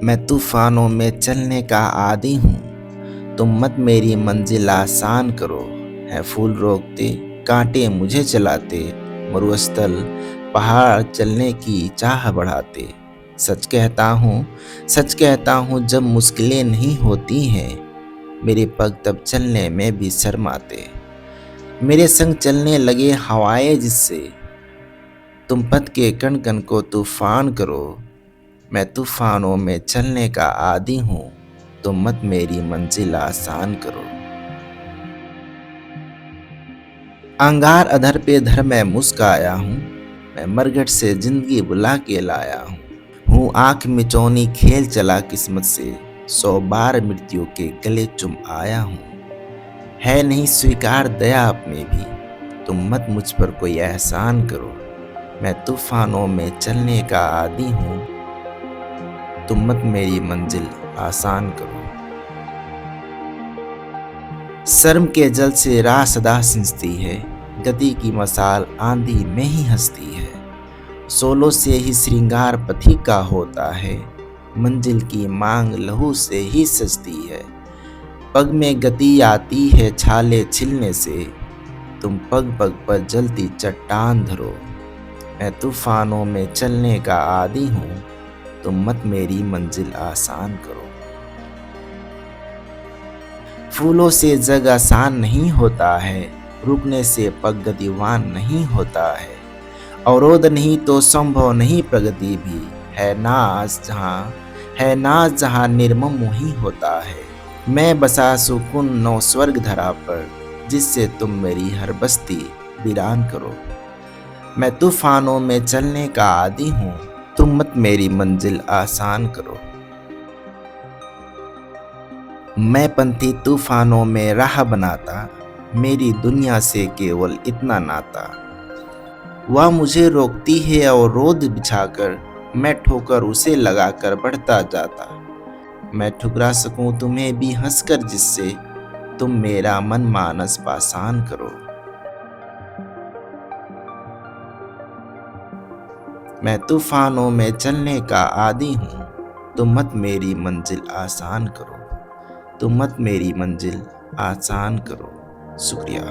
मैं तूफानों में चलने का आदी हूँ। तुम मत मेरी मंजिल आसान करो। है फूल रोकते, कांटे मुझे चलाते, मरुस्थल पहाड़ चलने की चाह बढ़ाते। सच कहता हूँ, सच कहता हूँ, जब मुश्किलें नहीं होती हैं, मेरे पग तब चलने में भी शर्माते। मेरे संग चलने लगे हवाएं जिससे, तुम पथ के कण कण को तूफान करो। मैं तूफानों में चलने का आदी हूँ, तुम मत मेरी मंजिल आसान करो। अंगार अधर पे धर मैं मुस्काया हूँ, मैं मरघट से जिंदगी बुला के लाया हूँ आंख मिचौनी खेल चला किस्मत से, 100 बार मृत्यु के गले चुम आया हूँ। है नहीं स्वीकार दया अपने भी, तुम मत मुझ पर कोई एहसान करो। मैं तूफानों में चलने का आदी हूँ, तुम मत मेरी मंजिल आसान करो। शर्म के जल से राह सदा सिंचती है, गति की मसाल आंधी में ही हंसती है। सोलों से ही श्रृंगार पथिक का होता है, मंजिल की मांग लहू से ही सजती है। पग में गति आती है छाले छिलने से, तुम पग पग पर जलती चट्टान धरो। मैं तूफानों में चलने का आदी हूँ, तुम मत मेरी मंजिल आसान करो। फूलों से जग आसान नहीं होता है, रुकने से पग गतिवान नहीं होता है। अवरोध नहीं तो संभव नहीं प्रगति भी, है नाज जहाँ निर्मम ही होता है। मैं बसा सुकून नौ स्वर्ग धरा पर, जिससे तुम मेरी हर बस्ती वीरान करो। मैं तूफानों में चलने का आदी हूँ, तुम मत मेरी मंजिल आसान करो। मैं पंथी तूफानों में राह बनाता, मेरी दुनिया से केवल इतना नाता। वह मुझे रोकती है और रोद बिछाकर, मैं ठोकर उसे लगाकर बढ़ता जाता। मैं ठुकरा सकूं तुम्हें भी हंसकर, जिससे तुम मेरा मन मानस पासान करो। मैं तूफानों में चलने का आदी हूँ, तुम मत मेरी मंजिल आसान करो। तुम मत मेरी मंजिल आसान करो। शुक्रिया।